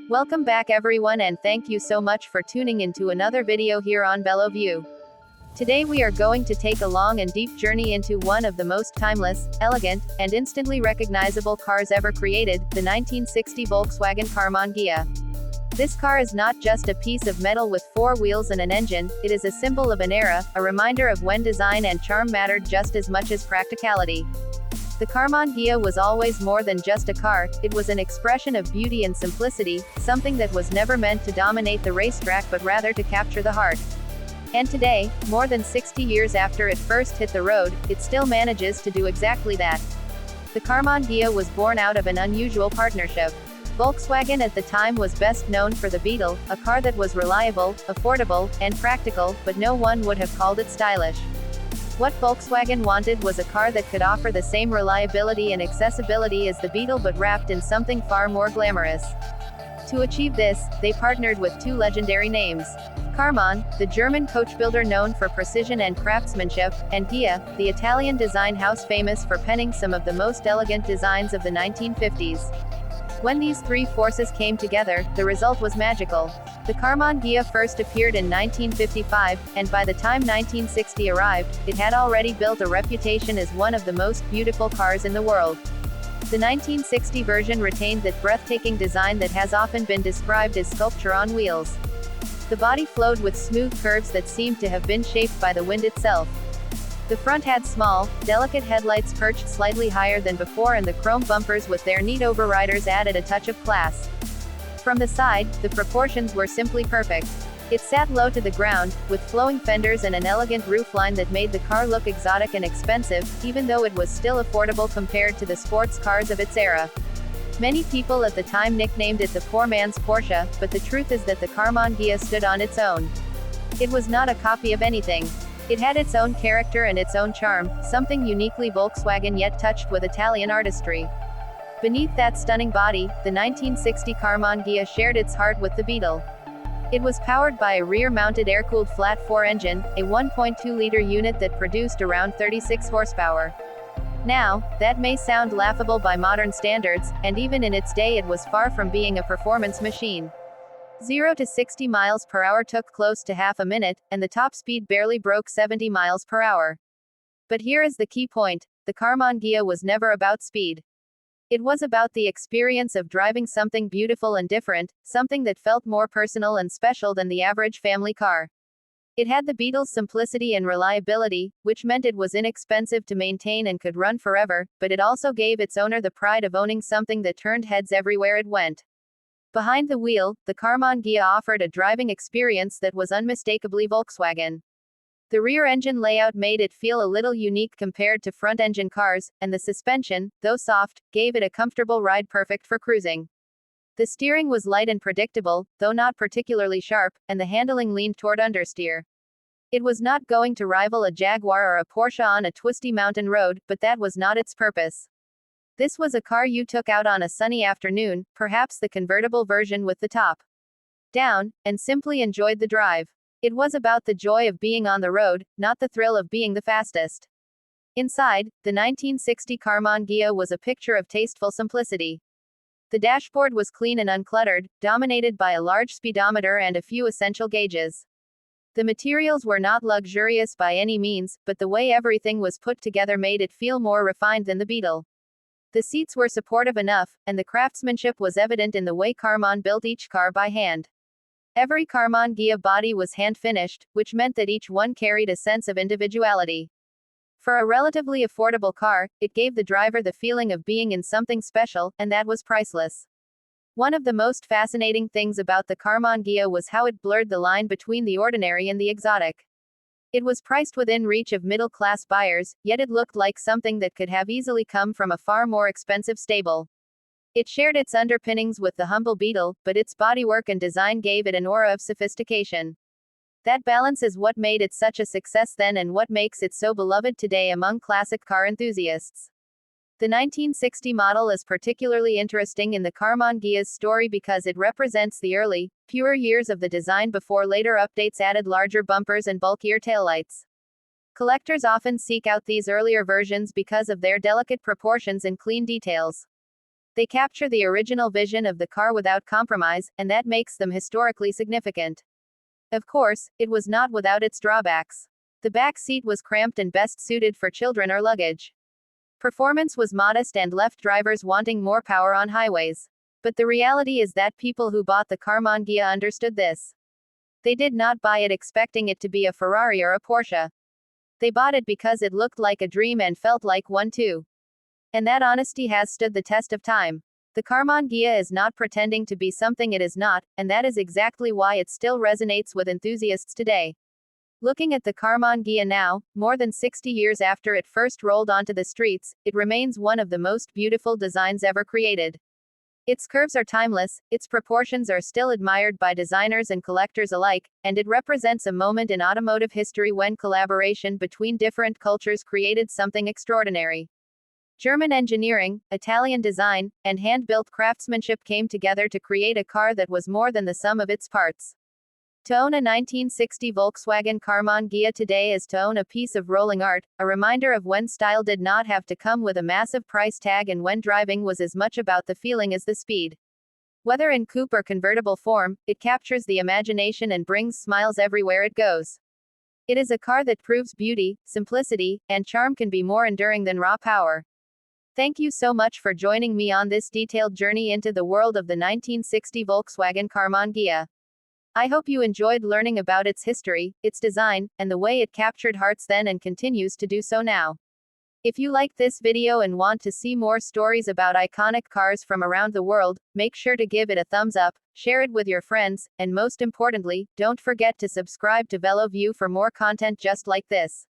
Welcome back everyone, and thank you so much for tuning into another video here on View. Today we are going to take a long and deep journey into one of the most timeless, elegant, and instantly recognizable cars ever created, the 1960 Volkswagen Karmann Ghia. This car is not just a piece of metal with four wheels and an engine, it is a symbol of an era, a reminder of when design and charm mattered just as much as practicality. The Karmann Ghia was always more than just a car, it was an expression of beauty and simplicity, something that was never meant to dominate the racetrack but rather to capture the heart. And today, more than 60 years after it first hit the road, it still manages to do exactly that. The Karmann Ghia was born out of an unusual partnership. Volkswagen at the time was best known for the Beetle, a car that was reliable, affordable, and practical, but no one would have called it stylish. What Volkswagen wanted was a car that could offer the same reliability and accessibility as the Beetle but wrapped in something far more glamorous. To achieve this, they partnered with two legendary names. Karmann, the German coachbuilder known for precision and craftsmanship, and Ghia, the Italian design house famous for penning some of the most elegant designs of the 1950s. When these three forces came together, the result was magical. The Karmann Ghia first appeared in 1955, and by the time 1960 arrived, it had already built a reputation as one of the most beautiful cars in the world. The 1960 version retained that breathtaking design that has often been described as sculpture on wheels. The body flowed with smooth curves that seemed to have been shaped by the wind itself. The front had small, delicate headlights perched slightly higher than before, and the chrome bumpers with their neat overriders added a touch of class. From the side, the proportions were simply perfect. It sat low to the ground, with flowing fenders and an elegant roofline that made the car look exotic and expensive, even though it was still affordable compared to the sports cars of its era. Many people at the time nicknamed it the poor man's Porsche, but the truth is that the Karmann Ghia stood on its own. It was not a copy of anything. It had its own character and its own charm, something uniquely Volkswagen yet touched with Italian artistry. Beneath that stunning body, the 1960 Karmann Ghia shared its heart with the Beetle. It was powered by a rear-mounted air-cooled flat-4 engine, a 1.2-liter unit that produced around 36 horsepower. Now, that may sound laughable by modern standards, and even in its day it was far from being a performance machine. 0 to 60 miles per hour took close to half a minute, and the top speed barely broke 70 miles per hour. But here is the key point: the Karmann Ghia was never about speed. It was about the experience of driving something beautiful and different, something that felt more personal and special than the average family car. It had the Beetle's simplicity and reliability, which meant it was inexpensive to maintain and could run forever, but it also gave its owner the pride of owning something that turned heads everywhere it went. Behind the wheel, the Karmann Ghia offered a driving experience that was unmistakably Volkswagen. The rear engine layout made it feel a little unique compared to front-engine cars, and the suspension, though soft, gave it a comfortable ride perfect for cruising. The steering was light and predictable, though not particularly sharp, and the handling leaned toward understeer. It was not going to rival a Jaguar or a Porsche on a twisty mountain road, but that was not its purpose. This was a car you took out on a sunny afternoon, perhaps the convertible version with the top down, and simply enjoyed the drive. It was about the joy of being on the road, not the thrill of being the fastest. Inside, the 1960 Karmann Ghia was a picture of tasteful simplicity. The dashboard was clean and uncluttered, dominated by a large speedometer and a few essential gauges. The materials were not luxurious by any means, but the way everything was put together made it feel more refined than the Beetle. The seats were supportive enough, and the craftsmanship was evident in the way Karmann built each car by hand. Every Karmann Ghia body was hand-finished, which meant that each one carried a sense of individuality. For a relatively affordable car, it gave the driver the feeling of being in something special, and that was priceless. One of the most fascinating things about the Karmann Ghia was how it blurred the line between the ordinary and the exotic. It was priced within reach of middle-class buyers, yet it looked like something that could have easily come from a far more expensive stable. It shared its underpinnings with the humble Beetle, but its bodywork and design gave it an aura of sophistication. That balance is what made it such a success then and what makes it so beloved today among classic car enthusiasts. The 1960 model is particularly interesting in the Karmann Ghia's story because it represents the early, pure years of the design before later updates added larger bumpers and bulkier taillights. Collectors often seek out these earlier versions because of their delicate proportions and clean details. They capture the original vision of the car without compromise, and that makes them historically significant. Of course, it was not without its drawbacks. The back seat was cramped and best suited for children or luggage. Performance was modest and left drivers wanting more power on highways. But the reality is that people who bought the Karmann Ghia understood this. They did not buy it expecting it to be a Ferrari or a Porsche. They bought it because it looked like a dream and felt like one too. And that honesty has stood the test of time. The Karmann Ghia is not pretending to be something it is not, and that is exactly why it still resonates with enthusiasts today. Looking at the Karmann Ghia now, more than 60 years after it first rolled onto the streets, it remains one of the most beautiful designs ever created. Its curves are timeless, its proportions are still admired by designers and collectors alike, and it represents a moment in automotive history when collaboration between different cultures created something extraordinary. German engineering, Italian design, and hand-built craftsmanship came together to create a car that was more than the sum of its parts. To own a 1960 Volkswagen Karmann Ghia today is to own a piece of rolling art, a reminder of when style did not have to come with a massive price tag and when driving was as much about the feeling as the speed. Whether in coupe or convertible form, it captures the imagination and brings smiles everywhere it goes. It is a car that proves beauty, simplicity, and charm can be more enduring than raw power. Thank you so much for joining me on this detailed journey into the world of the 1960 Volkswagen Karmann Ghia. I hope you enjoyed learning about its history, its design, and the way it captured hearts then and continues to do so now. If you liked this video and want to see more stories about iconic cars from around the world, make sure to give it a thumbs up, share it with your friends, and most importantly, don't forget to subscribe to VeloView for more content just like this.